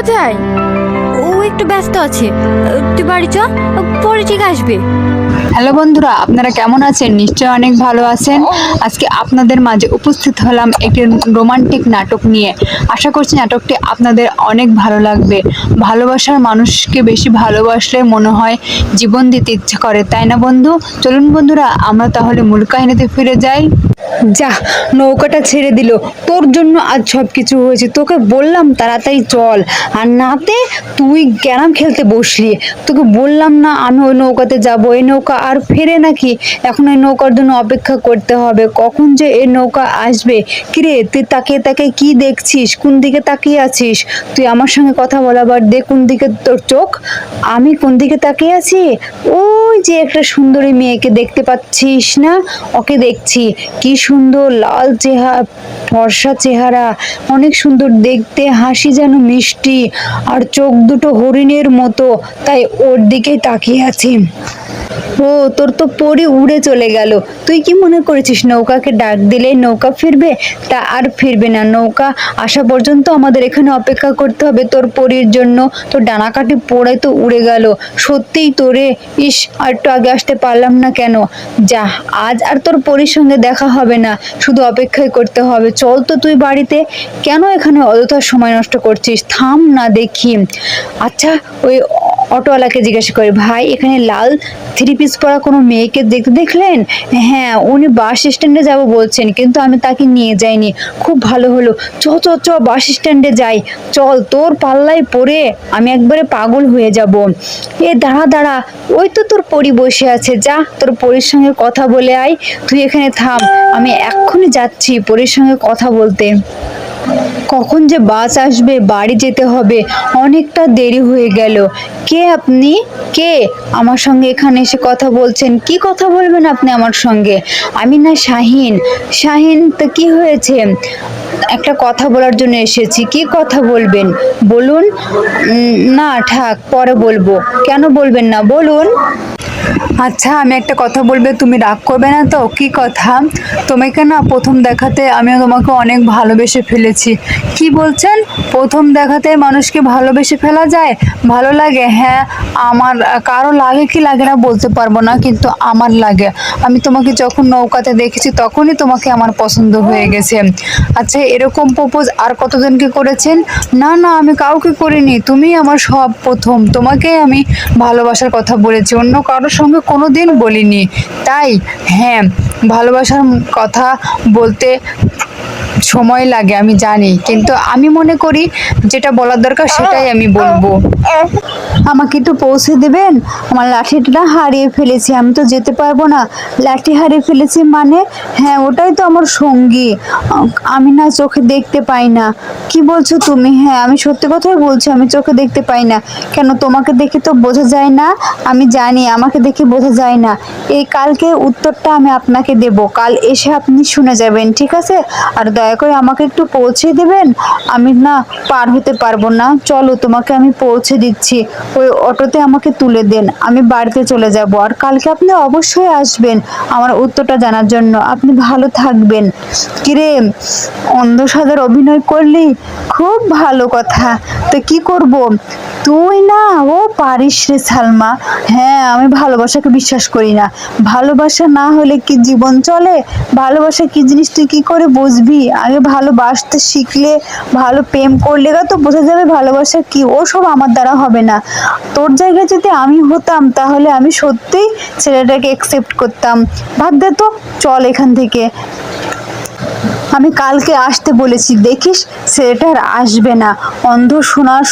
কোথায়? ও একটু ব্যস্ত আছে, তুই বাড়ি চ, পরে ঠিক আসবে। হ্যালো বন্ধুরা, আপনারা কেমন আছেন? নিশ্চয়ই অনেক ভালো আছেন। আজকে আপনাদের মাঝে উপস্থিত হলাম একটি রোমান্টিক নাটক নিয়ে। আশা করছি নাটকটি আপনাদের অনেক ভালো লাগবে। ভালোবাসার মানুষকে বেশি ভালোবাসলে মনে হয় জীবন দিতে ইচ্ছে করে, তাই না বন্ধু? চলুন বন্ধুরা, আমরা তাহলে মূল কাহিনীতে ফিরে যাই। যা, নৌকাটা ছেড়ে দিল, তোর জন্য আজ সব কিছু হয়েছে। তোকে বললাম তাড়াতাড়ি চল, আর নাতে তুই ক্যারাম খেলতে বসলি। তোকে বললাম না আমি ওই নৌকাতে যাব? এই নৌকা আর ফেরে নাকি? এখন এই নৌকার জন্য অপেক্ষা করতে হবে, কখন যে এই নৌকা আসবে। কিরে, তুই তাকিয়ে তাকিয়ে কি দেখছিস? কোন দিকে তাকিয়ে আছিস? তুই আমার সঙ্গে কথা বলাবার দে, কোন দিকে তোর চোখ? আমি কোন দিকে তাকিয়ে আছি? ওই যে একটা সুন্দরী মেয়েকে দেখতে পাচ্ছিস না? ওকে দেখছি। কি সুন্দর লাল চেহারা, ফর্সা চেহারা, অনেক সুন্দর দেখতে, হাসি যেন মিষ্টি, আর চোখ দুটো হরিণের মতো, তাই ওর দিকেই তাকিয়ে আছি। ও, তোর তো পরি উড়ে চলে গেল। তুই কি মনে করেছিস নৌকাকে ডাক দিলে নৌকা ফিরবে? তা আর ফিরবে না। নৌকা আসা পর্যন্ত আমাদের এখানে অপেক্ষা করতে হবে তোর পরির জন্য। তোর ডানা কাটি পড়ে তো উড়ে গেল। সত্যিই তোরে, ইস, আর একটু আগে আসতে পারলাম না কেন? যা, আজ আর তোর পরির সঙ্গে দেখা হবে না, শুধু অপেক্ষাই করতে হবে। চল তো তুই বাড়িতে, কেন এখানে অযথা সময় নষ্ট করছিস? থাম না দেখি। আচ্ছা, ওই অটোওয়ালাকে জিজ্ঞাসা করি, ভাই এখানে লাল থ্রি পিস পরা কোনো মেয়েকে দেখলেন? হ্যাঁ, উনি বাস স্ট্যান্ডে যাব বলছেন, কিন্তু আমি তাকে নিয়ে যাইনি। খুব ভালো হলো, চ চ চ বাস স্ট্যান্ডে যাই। চল, তোর পাল্লায় পড়ে আমি একবারে পাগল হয়ে যাব। এ দাঁড়া দাঁড়া, ওই তো তোর পরি বসে আছে, যা তোর পরির সঙ্গে কথা বলে আয়। তুই এখানে থাম, আমি এক্ষুনি যাচ্ছি পরির সঙ্গে কথা বলতে। কখন যে বাস আসবে, বাড়ি যেতে হবে, অনেকটা দেরি হয়ে গেল। কে আপনি? কে আমার সঙ্গে এখানে এসে কথা বলছেন? কি কথা বলবেন আপনি আমার সঙ্গে? আমি না শাহিন। শাহিন, তো কি হয়েছে? একটা কথা বলার জন্য এসেছি। কি কথা বলবেন বলুন। না থাক, পরে বলবো। কেন বলবেন না, বলুন। আচ্ছা, আমি একটা কথা বলবে, তুমি রাগ করবে না তো? কি কথা? তোমাকে না প্রথম দেখাতে আমি তোমাকে অনেক ভালোবেসে ফেলেছি। কি বলছেন? প্রথম দেখাতে মানুষকে ভালোবেসে ফেলা যায়? ভালো লাগে? হ্যাঁ, আমার কারো লাগে কি লাগে না বলতে পারবো না, কিন্তু আমার লাগে। আমি তোমাকে যখন নৌকাতে দেখেছি তখনই তোমাকে আমার পছন্দ হয়ে গেছে। আচ্ছা, এরকম প্রপোজ আর কতজনকে করেছেন? না না, আমি কাউকে করিনি, তুমি আমার সব প্রথম। তোমাকে আমি ভালোবাসার কথা বলেছি, অন্য কারোর সঙ্গে কোনোদিন বলিনি। তাই হ্যাঁ, ভালোবাসার কথা বলতে সময় লাগে আমি জানি, কিন্তু আমি মনে করি যেটা বলার দরকার সেটাই আমি বলবো। আমাকে একটু পৌঁছে দেবেন? আমার লাঠিটা হারিয়ে ফেলেছি, আমি তো যেতে পারবো না। লাঠি হারিয়ে ফেলেছি মানে? হ্যাঁ, ওটাই তো আমার সঙ্গী। আমি না চোখে দেখতে পাই না। কি বলছো তুমি? হ্যাঁ, আমি সত্যি কথাই বলছি, আমি চোখে দেখতে পাই না। কেন, তোমাকে দেখে তো বোঝা যায় না? আমি জানি আমাকে দেখে বোঝা যায় না। এই কালকে উত্তরটা আমি আপনাকে দেব, কাল এসে আপনি শুনে যাবেন, ঠিক আছে? আর দয়া করে আমাকে একটু পৌঁছে দেবেন, আমি না পার হতে পারবো না। চলো, তোমাকে আমি পৌঁছে দিচ্ছি। ওই অটোতে আমাকে তুলে দেন, আমি বাড়িতে চলে যাব। আর কালকে আপনি অবশ্যই আসবেন আমার উত্তরটা জানার জন্য। আপনি ভালো থাকবেন। কিরে, অন্ধ সাজার অভিনয় করলি? খুব ভালো কথা। তো কি করব? তুই না ও পারিস রে সালমা। হ্যাঁ, আমি ভালোবাসাকে বিশ্বাস করি না। ভালোবাসা না হলে কি জীবন চলে? ভালোবাসা কি জিনিস তুই কি করে বুঝবি? আগে ভালোবাসতে শিখলে, ভালো প্রেম করলে তো বোঝা যাবে ভালোবাসা কি। ওসব আমার দ্বারা হবে না। তোর জায়গায় যদি আমি হতাম তাহলে আমি সত্যিই ছেলেটাকে একসেপ্ট করতাম। বাদ দে তো, চল এখান থেকে। আমি কালকে আসতে বলেছি, দেখিস ছেলেটা আর আসবে না। অন্ধ শোনার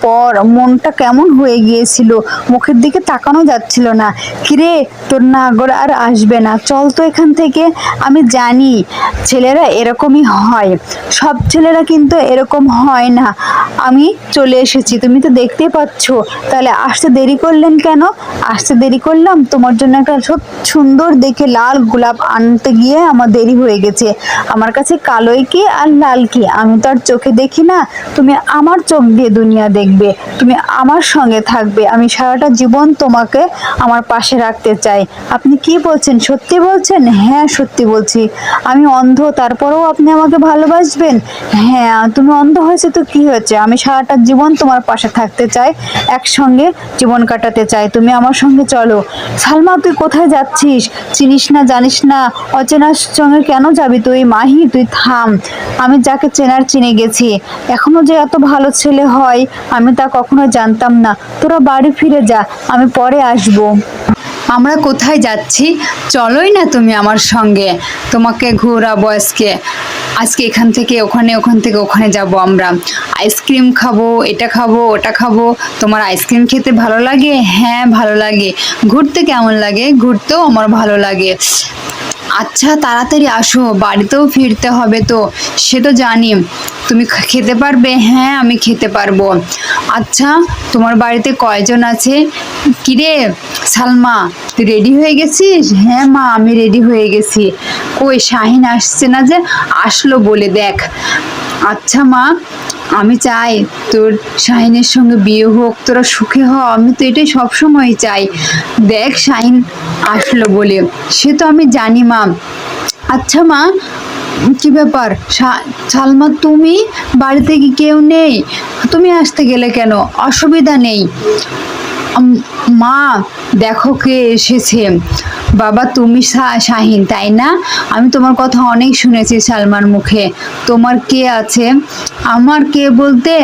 পর মনটা কেমন হয়ে গিয়েছিল, মুখের দিকে তাকানো যাচ্ছিল না। কিরে, তোর নাগর আর আসবে না, চল তো এখান থেকে। আমি জানি ছেলেরা এরকমই হয়, সব ছেলেরা কিন্তু এরকম হয় না। আমি চলে এসেছি, তুমি তো দেখতেই পাচ্ছ। তাহলে আসতে দেরি করলেন কেন? আসতে দেরি করলাম তোমার জন্য একটা সুন্দর দেখে লাল গোলাপ আনতে গিয়ে আমার দেরি হয়ে গেছে। আমার কাছে কালোই কি আর লাল কি, আমি তো আর চোখে দেখি না। তুমি আমার চোখ দিয়ে দুনিয়া দেখবে, তুমি আমার সঙ্গে থাকবে। আমি সারাটা জীবন তোমাকে আমার পাশে রাখতে চাই। আপনি কি বলছেন? সত্যি বলছেন? হ্যাঁ, সত্যি বলছি। আমি অন্ধ, তারপরেও আপনি আমাকে ভালোবাসবেন? হ্যাঁ, তুমি অন্ধ হয়েছে তো কি হয়েছে, হচ্ছে। আমি সারাটা জীবন তোমার পাশে থাকতে চাই, একসঙ্গে জীবন কাটাতে চাই, তুমি আমার সঙ্গে চলো। সালমা, তুই কোথায় যাচ্ছিস? চিনিস না, জানিস না, অচেনার সঙ্গে কেন যাবি তুই? মাহি, তুই থাম। আমি যাকে চেনার চিনে গেছি। এখনো যে এত ভালো ছেলে হয় আমি তা কখনো জানতাম না। তোরা বাড়ি ফিরে যা, আমি পরে আসবো। আমরা কোথায় যাচ্ছি? চলোই না তুমি আমার সঙ্গে, তোমাকে ঘোরাবো আজকে। আজকে এখান থেকে ওখানে, ওখান থেকে ওখানে যাব আমরা। আইসক্রিম খাবো, এটা খাবো, ওটা খাবো। তোমার আইসক্রিম খেতে ভালো লাগে? হ্যাঁ ভালো লাগে। ঘুরতে কেমন লাগে? ঘুরতেও আমার ভালো লাগে। আচ্ছা তাড়াতাড়ি আসো, বাড়িতেও ফিরতে হবে তো, সে তো জানি। তুমি খেতে পারবে? হ্যাঁ আমি খেতে পারবো। আচ্ছা তোমার বাড়িতে কয়জন আছে? কিরে সালমা, তুই রেডি হয়ে গেছিস? হ্যাঁ মা, আমি রেডি হয়ে গেছি। কই শাহিন আসছে না যে? আসলো বলে দেখ। আচ্ছা মা, আমি চাই তোর শাহিনের সঙ্গে বিয়ে হোক, তোরা সুখে হ, আমি তো এটাই সবসময় চাই। দেখ শাহিন আসলো বলে, সে তো আমি জানি মা। আচ্ছা মা, কি ব্যাপার সালমা, তুমি বাড়িতে কি কেউ নেই? তুমি আসতে গেলে কেন? অসুবিধা নেই। মা দেখো কে এসেছে। বাবা তুমি শাহিন তাই না? আমি তোমার কথা অনেক শুনেছি সালমার মুখে। তোমার কে আছে? আমার কে বলতে,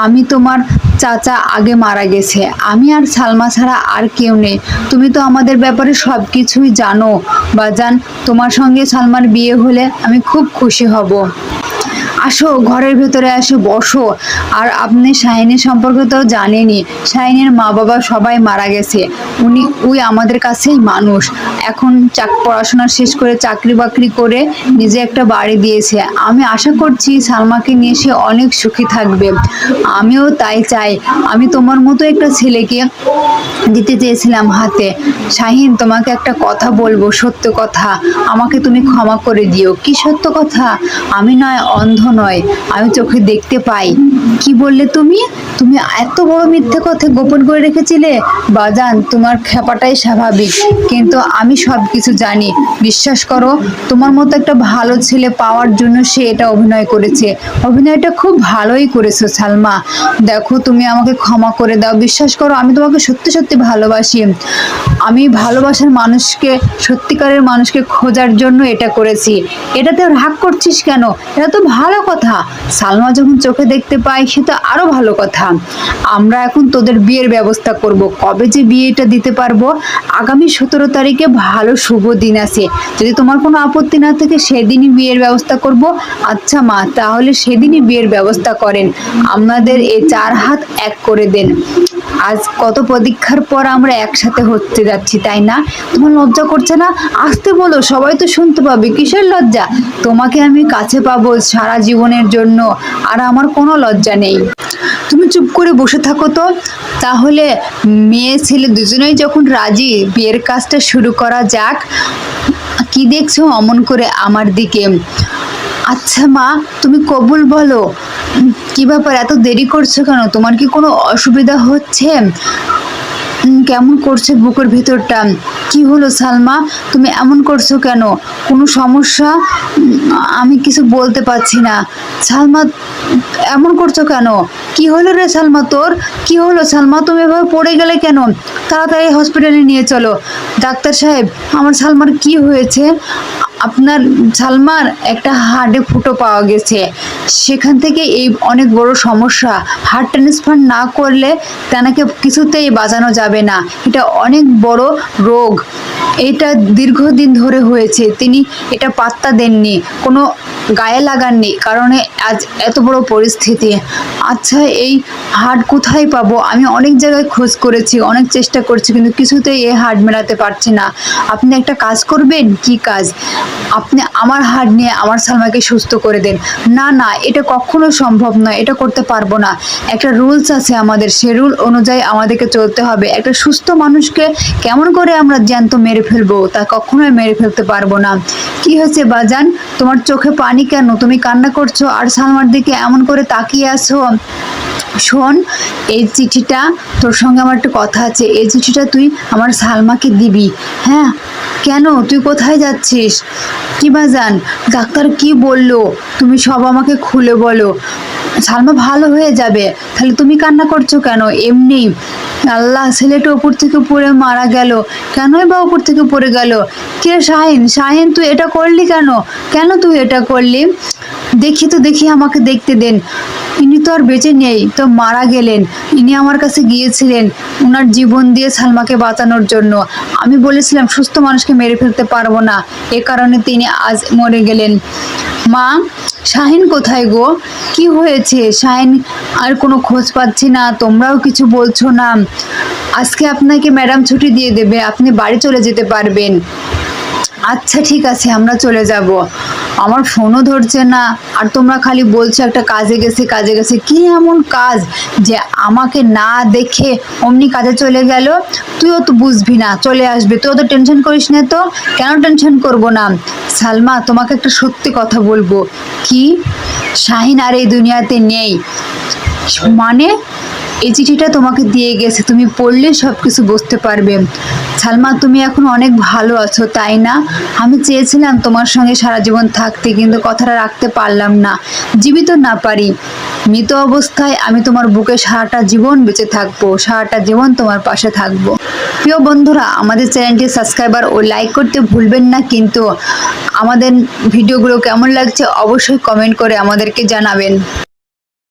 আমি তোমার চাচা আগে মারা গেছে, আমি আর সালমা ছাড়া আর কেউ নেই। তুমি তো আমাদের ব্যাপারে সব কিছুই জানো বাজান। তোমার সঙ্গে সালমার বিয়ে হলে আমি খুব খুশি হব। আসো ঘরের ভেতরে আসো, বসো। আর আপনি শাহিনের সম্পর্কে তো জানেনই, শাহিনের মা বাবা সবাই মারা গেছে। ওই আমাদের কাছেই মানুষ। এখন পড়াশোনা শেষ করে চাকরি বাকরি করে নিজে একটা বাড়ি দিয়েছে। আমি আশা করছি সালমাকে নিয়ে সে অনেক সুখী থাকবে। আমিও তাই চাই। আমি তোমার মতো একটা ছেলেকে দিতে চেয়েছিলাম হাতে। শাহিন, তোমাকে একটা কথা বলবো, সত্য কথা। আমাকে তুমি ক্ষমা করে দিও। কি সত্য কথা? আমি নয় অন্ধ নয়, আমি চোখে দেখতে পাই। কি বললে তুমি? তুমি এত বড় মিথ্যে কথা গোপন করে রেখেছিলে? বাজান, তোমার খেপাটাই স্বাভাবিক, কিন্তু আমি সব কিছু জানি। বিশ্বাস করো, তোমার মতো একটা ভালো ছেলে পাওয়ার জন্য সে এটা অভিনয় করেছে। অভিনয়টা খুব ভালোই করেছো সালমা। দেখো তুমি আমাকে ক্ষমা করে দাও। বিশ্বাস করো, আমি তোমাকে সত্যি সত্যি ভালোবাসি। আমি ভালোবাসার মানুষকে, সত্যিকারের মানুষকে খোঁজার জন্য এটা করেছি। এটাতে রাগ করছিস কেন? এটা তো ভালো কথা। সালমা যখন চোখে দেখতে পায় সে তো আরো ভালো কথা। আমরা এখন তোদের বিয়ের ব্যবস্থা করব। কবে যে বিয়েটা দিতে পারবো? আগামী 17 তারিখে ভালো শুভ দিন আছে। যদি তোমার কোনো আপত্তি না থাকে সেদিনই বিয়ের ব্যবস্থা করব। আচ্ছা মা, তাহলে সেদিনই বিয়ের ব্যবস্থা করেন। আমাদের এই 4 হাত এক করে দেন। আজ কত প্রতীক্ষার পর আমরা একসাথে হতে যাচ্ছি, তাই না? তোমার লজ্জা করছে না? আসতে বলো, সবাই তো শুনতে পাবে। কিসের লজ্জা? তোমাকে আমি কাছে পাবো সারা জীবনের জন্য, আর আমার কোনো লজ্জা নেই। তুমি চুপ করে বসে থাকো তো। তাহলে মেয়ে ছেলে দুজনেই যখন রাজি, বিয়ের কাজটা শুরু করা যাক। কি দেখছো অমন করে আমার দিকে? আচ্ছা মা, তুমি কবুল বলো। কি ব্যাপার, এত দেরি করছো কেন? তোমার কি কোনো অসুবিধা হচ্ছে? কেমন করছে বুকের ভিতরটা? কি হলো সালমা, তুমি এমন করছো কেন? কোনো সমস্যা? আমি কিছু বলতে পারছি না। সালমা এমন করছো কেন? কি হলো রে সালমা, তোর কি হলো? সালমা তুমি এভাবে পড়ে গেলে কেন? তাড়াতাড়ি হসপিটালে নিয়ে চলো। ডাক্তার সাহেব, আমার সালমার কি হয়েছে? আপনার সালমার একটা হার্টে ফুটো পাওয়া গেছে, সেখান থেকে এই অনেক বড় সমস্যা। হার্ট ট্রান্সফার না করলে তেনাকে কিছুতেই বাঁচানো যাবে না। এটা অনেক বড় রোগ, এটা দীর্ঘদিন ধরে হয়েছে। তিনি এটা পাত্তা দেননি, কোনো গায়ে লাগাননি, কারণে আজ এত বড় পরিস্থিতি। আচ্ছা এই হার্ট কোথায় পাবো? আমি অনেক জায়গায় খোঁজ করেছি, অনেক চেষ্টা করছি, কিন্তু কিছুতেই এই হার্ট মেলাতে পারছি না। আপনি একটা কাজ করবেন। কি কাজ? আপনি আমার হার্ট নিয়ে আমার সালমাকে সুস্থ করে দেন। না না, এটা কখনো সম্ভব নয়, এটা করতে পারবো না। একটা রুলস আছে আমাদের, সে রুল অনুযায়ী আমাদেরকে চলতে হবে। একটা সুস্থ মানুষকে কেমন করে আমরা জ্যান্ত মেরে ফেলবো? তা কখনোই মেরে ফেলতে পারবো না। কি হয়েছে বাজান, তোমার চোখে পানি কেন? তুমি কান্না করছো আর সালমার দিকে এমন করে তাকিয়ে আছো। শোন, এই চিঠিটা, তোর সঙ্গে আমার একটা কথা আছে। এই চিঠিটা তুই আমার সালমাকে দিবি। হ্যাঁ, কেন? তুই কোথায় যাচ্ছিস? কি বাজান, ডাক্তার কি বললো? তুমি সব আমাকে খুলে বলো। সালমা ভালো হয়ে যাবে। তাহলে তুমি কান্না করছো কেন? এমনি আল্লাহ, ছেলেটা উপর থেকে পড়ে মারা গেল। কেনই বা উপর থেকে পড়ে গেল? কে? শাহিন, শাহিন তুই এটা করলি কেন? কেন তুই এটা করলি? দেখি তো, দেখি, আমাকে দেখতে দেন। ইনি তো আর বেঁচে নেই, তো মারা গেলেন। ইনি আমার কাছে গিয়েছিলেন ওনার জীবন দিয়ে সালমাকে বাঁচানোর জন্য। আমি বলেছিলাম সুস্থ মানুষকে মেরে ফেলতে পারবো না, এ কারণে তিনি আজ মরে গেলেন। মা, শাহিন কোথায় গো? কি হয়েছে শাহিন? আর কোনো খোঁজ পাচ্ছি না, তোমরাও কিছু বলছো না। আজকে আপনাকে ম্যাডাম ছুটি দিয়ে দেবে, আপনি বাড়ি চলে যেতে পারবেন। আচ্ছা ঠিক আছে, আমরা চলে যাব। আমার ফোনও ধরছে না, আর তোমরা খালি বলছো একটা কাজে গেছে, কাজে গেছে। কি এমন কাজ যে আমাকে না দেখে অমনি কাজে চলে গেল? তুইও তো বুঝবি না, চলে আসবে। তুইও তো টেনশন করিস না তো। কেন টেনশন করব না? সালমা, তোমাকে একটা সত্যি কথা বলবো। কি? শাহিন আর এই দুনিয়াতে নেই? মানে? এই চিঠিটা তোমাকে দিয়ে গেছে, তুমি পড়লে সব কিছু বুঝতে পারবে। সালমা, তুমি এখন অনেক ভালো আছো তাই না? আমি চেয়েছিলাম তোমার সঙ্গে সারা জীবন থাকতে, কিন্তু কথাটা রাখতে পারলাম না। জীবিত না পারি, মৃত অবস্থায় আমি তোমার বুকে সারাটা জীবন বেঁচে থাকবো, সারাটা জীবন তোমার পাশে থাকবো। প্রিয় বন্ধুরা, আমাদের চ্যানেলটি সাবস্ক্রাইবার ও লাইক করতে ভুলবেন না, কিন্তু আমাদের ভিডিওগুলো কেমন লাগছে অবশ্যই কমেন্ট করে আমাদেরকে জানাবেন।